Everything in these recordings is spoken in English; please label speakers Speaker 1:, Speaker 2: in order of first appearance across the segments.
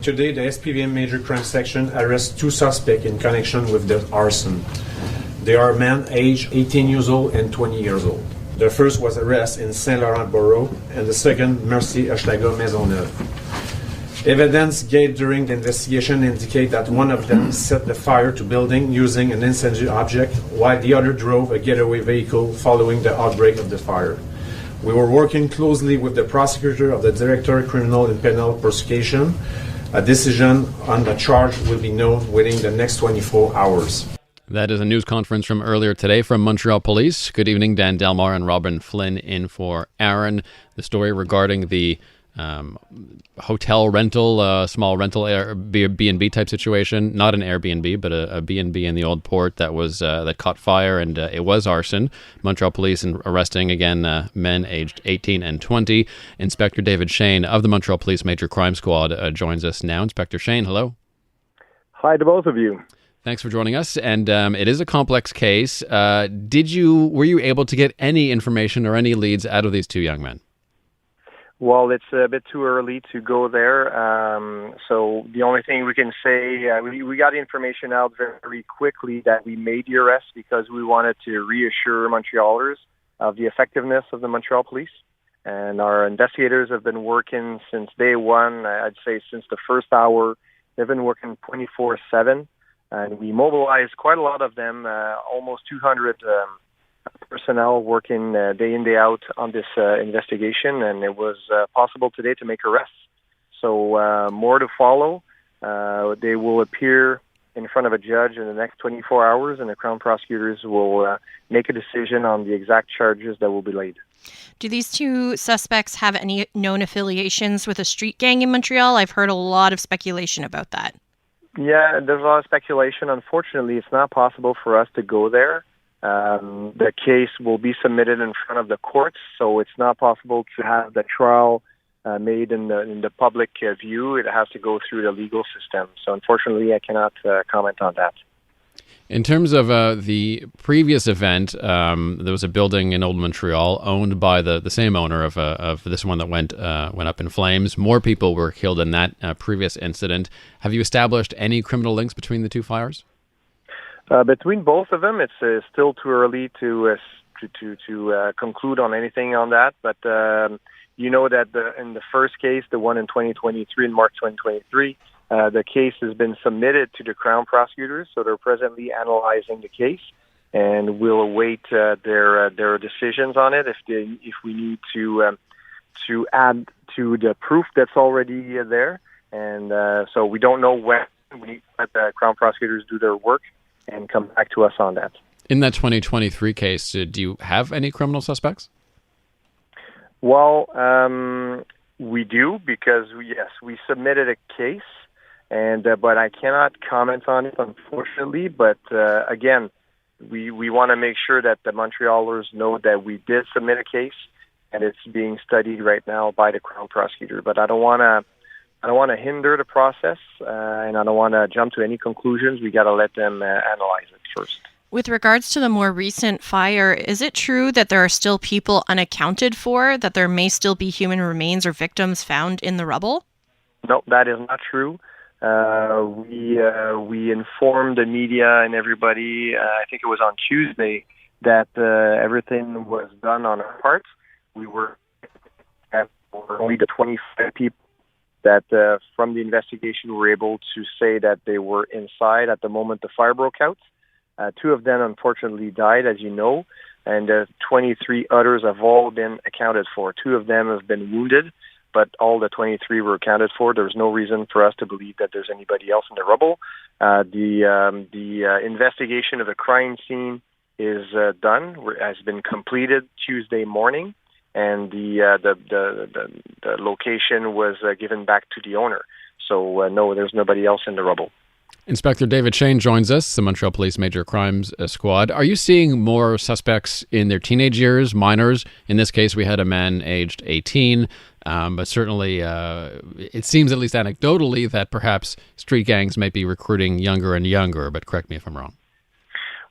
Speaker 1: Today, the SPVM Major Crime Section arrests two suspects in connection with the arson. They are men aged 18 years old and 20 years old. The first was arrested in Saint-Laurent Borough, and the second, Mercy Hochelaga Maisonneuve. Evidence gathered during the investigation indicate that one of them set the fire to building using an incendiary object, while the other drove a getaway vehicle following the outbreak of the fire. We were working closely with the prosecutor of the Director of Criminal and Penal Prosecution. A decision on the charge will be known within the next 24 hours.
Speaker 2: That is a news conference from earlier today from Montreal Police. Good evening, Dan Delmar and Robin Flynn in for Aaron. The story regarding the hotel rental, small rental B&B type situation, not an Airbnb, but a B&B in the old port that was that caught fire, and it was arson. Montreal Police arresting again men aged 18 and 20. Inspector David Shane of the Montreal Police Major Crime Squad joins us now. Inspector Shane, hello.
Speaker 3: Hi to both of you.
Speaker 2: Thanks for joining us. And it is a complex case. Were you able to get any information or any leads out of these two young men?
Speaker 3: Well, it's a bit too early to go there. So the only thing we can say, we got the information out very quickly that we made the arrest because we wanted to reassure Montrealers of the effectiveness of the Montreal Police. And our investigators have been working since day one. I'd say since the first hour. They've been working 24/7. And we mobilized quite a lot of them, almost 200 personnel working day in, day out on this investigation, and it was possible today to make arrests. So more to follow. They will appear in front of a judge in the next 24 hours, and the Crown prosecutors will make a decision on the exact charges that will be laid.
Speaker 4: Do these two suspects have any known affiliations with a street gang in Montreal? I've heard a lot of speculation about that.
Speaker 3: Yeah, there's a lot of speculation. Unfortunately, it's not possible for us to go there. The case will be submitted in front of the courts, so it's not possible to have the trial made in the public view. It has to go through the legal system. So unfortunately, I cannot comment on that.
Speaker 2: In terms of the previous event, there was a building in Old Montreal owned by the same owner of this one that went up in flames. More people were killed in that previous incident. Have you established any criminal links between the two fires?
Speaker 3: Between both of them, it's still too early to conclude on anything on that. But you know that in the first case, the one in 2023, in March 2023, the case has been submitted to the Crown prosecutors, so they're presently analyzing the case, and we'll await their decisions on it. If we need to add to the proof that's already there, and so we don't know when. We need to let the Crown prosecutors do their work and come back to us on that.
Speaker 2: In that 2023 case, do you have any criminal suspects?
Speaker 3: Well, we do because we submitted a case. But I cannot comment on it, unfortunately. But again, we want to make sure that the Montrealers know that we did submit a case, and it's being studied right now by the Crown prosecutor. But I don't want to hinder the process, and I don't want to jump to any conclusions. We got to let them analyze it first.
Speaker 4: With regards to the more recent fire, is it true that there are still people unaccounted for? That there may still be human remains or victims found in the rubble?
Speaker 3: No, that is not true. We informed the media and everybody, I think it was on Tuesday, that everything was done on our part. We were only the 25 people that from the investigation were able to say that they were inside at the moment the fire broke out. Two of them unfortunately died, as you know, and 23 others have all been accounted for. Two of them have been wounded, but all the 23 were accounted for. There's no reason for us to believe that there's anybody else in the rubble. The investigation of the crime scene is done, has been completed Tuesday morning, and the location was given back to the owner. So no, there's nobody else in the rubble.
Speaker 2: Inspector David Shane joins us, the Montreal Police Major Crimes Squad. Are you seeing more suspects in their teenage years, minors? In this case, we had a man aged 18, but certainly it seems, at least anecdotally, that perhaps street gangs might be recruiting younger and younger, but correct me if I'm wrong.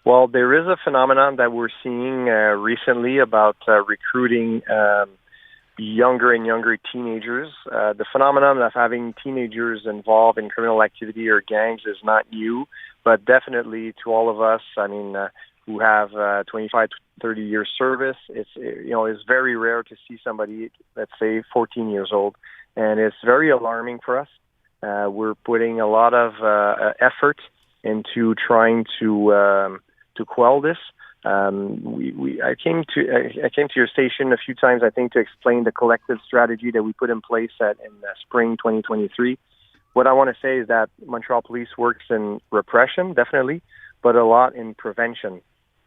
Speaker 3: Well, there is a phenomenon that we're seeing recently about recruiting younger and younger teenagers. The phenomenon of having teenagers involved in criminal activity or gangs is not new, but definitely to all of us, who have 25 to 30 years service, it's very rare to see somebody, let's say, 14 years old, and it's very alarming for us. We're putting a lot of effort into trying to quell this. I came to your station a few times, I think, to explain the collective strategy that we put in place in spring 2023. What I want to say is that Montreal Police works in repression, definitely, but a lot in prevention.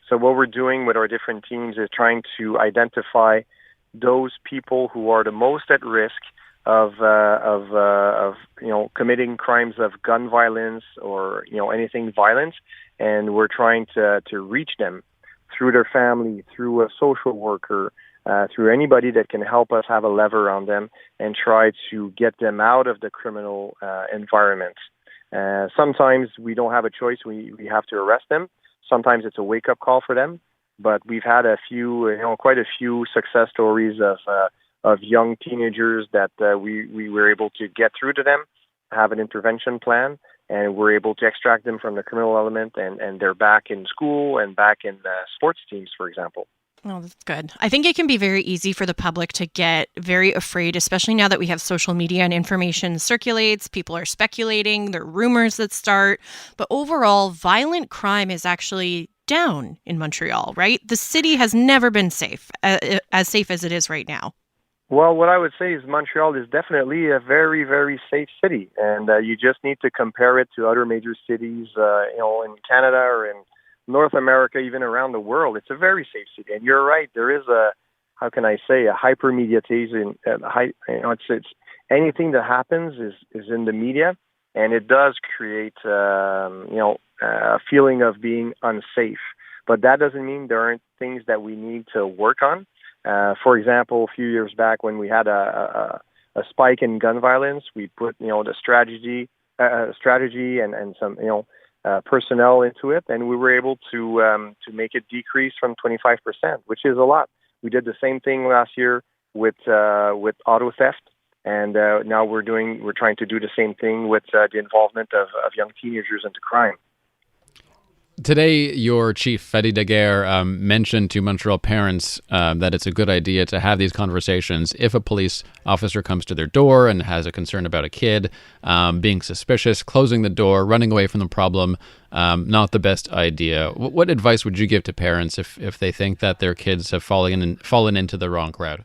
Speaker 3: So what we're doing with our different teams is trying to identify those people who are the most at risk of committing crimes of gun violence or anything violent, and we're trying to reach them through their family, through a social worker, through anybody that can help us have a lever on them and try to get them out of the criminal environment. Sometimes we don't have a choice; we have to arrest them. Sometimes it's a wake-up call for them. But we've had quite a few success stories of young teenagers that we were able to get through to them, have an intervention plan, and we're able to extract them from the criminal element, and they're back in school and back in sports teams, for example.
Speaker 4: Oh, that's good. I think it can be very easy for the public to get very afraid, especially now that we have social media and information circulates. People are speculating, there are rumors that start. But overall, violent crime is actually down in Montreal, right? The city has never been safe as it is right now.
Speaker 3: Well, what I would say is Montreal is definitely a very, very safe city, and you just need to compare it to other major cities, in Canada or in North America, even around the world. It's a very safe city, and you're right. There is a hyper-mediatization. It's anything that happens is in the media, and it does create, a feeling of being unsafe. But that doesn't mean there aren't things that we need to work on. For example, a few years back when we had a spike in gun violence, we put the strategy and some personnel into it, and we were able to make it decrease from 25%, which is a lot. We did the same thing last year with auto theft, and now we're trying to do the same thing with the involvement of young teenagers into crime.
Speaker 2: Today, your chief, Fadi Daguerre, mentioned to Montreal parents that it's a good idea to have these conversations if a police officer comes to their door and has a concern about a kid, being suspicious, closing the door, running away from the problem, not the best idea. What advice would you give to parents if they think that their kids have fallen into the wrong crowd?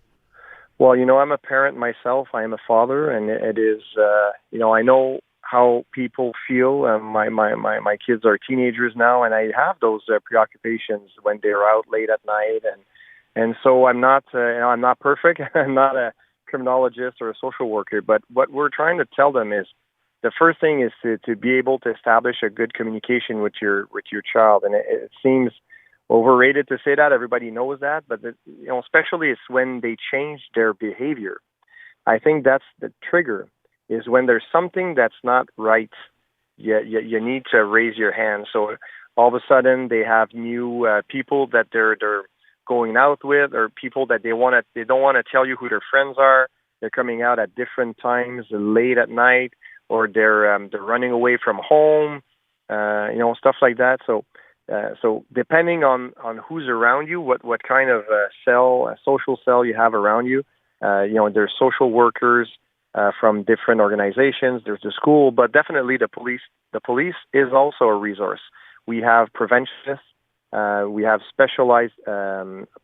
Speaker 3: Well, I'm a parent myself. I am a father, and it is, I know how people feel. My kids are teenagers now, and I have those preoccupations when they're out late at night, and so I'm not perfect. I'm not a criminologist or a social worker, but what we're trying to tell them is the first thing is to be able to establish a good communication with your child, and it seems overrated to say that. Everybody knows that, but especially it's when they change their behavior. I think that's the trigger. Is when there's something that's not right, you need to raise your hand. So all of a sudden they have new people that they're going out with, or people that they don't want to tell you who their friends are. They're coming out at different times, late at night, or they're running away from home, stuff like that. So depending on who's around you, what kind of social cell you have around you, there's social workers from different organizations. There's the school, but definitely the police. The police is also a resource. We have preventionists. We have specialized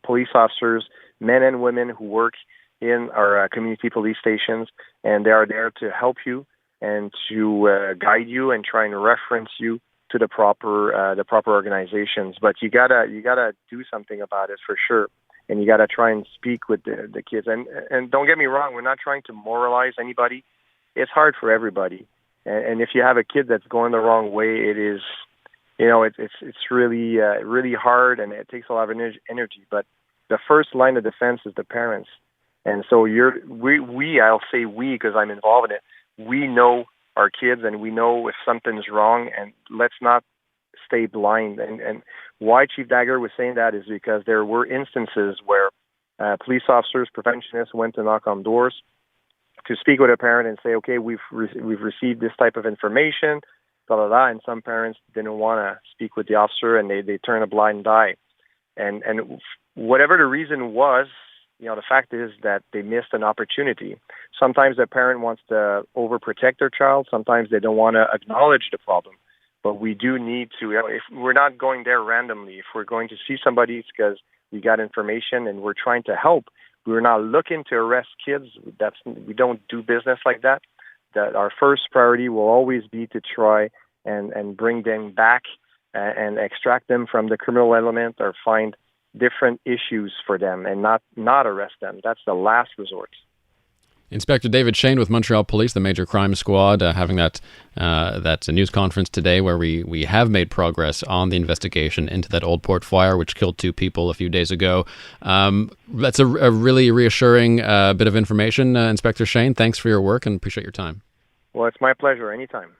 Speaker 3: police officers, men and women who work in our community police stations, and they are there to help you and to guide you and try and reference you to the proper organizations. But you gotta do something about it for sure. And you got to try and speak with the kids. And don't get me wrong, we're not trying to moralize anybody. It's hard for everybody. And if you have a kid that's going the wrong way, it is, it's really really hard, and it takes a lot of energy. But the first line of defense is the parents. And so I'll say we because I'm involved in it. We know our kids, and we know if something's wrong, and let's not stay blind. And why Chief Daguerre was saying that is because there were instances where Police officers, preventionists went to knock on doors to speak with a parent and say, okay, we've received this type of information, blah, blah, blah. And some parents didn't want to speak with the officer, and they turn a blind eye. And whatever the reason was, the fact is that they missed an opportunity. Sometimes the parent wants to overprotect their child. Sometimes they don't want to acknowledge the problem. But we do need to, if we're not going there randomly, if we're going to see somebody, it's because we got information and we're trying to help. We're not looking to arrest kids. We don't do business like that. That our first priority will always be to try and bring them back and extract them from the criminal element, or find different issues for them and not arrest them. That's the last resort.
Speaker 2: Inspector David Shane with Montreal Police, the Major Crime Squad, having that news conference today where we have made progress on the investigation into that Old Port fire, which killed 2 people a few days ago. That's a really reassuring bit of information, Inspector Shane. Thanks for your work and appreciate your time.
Speaker 3: Well, it's my pleasure. Anytime.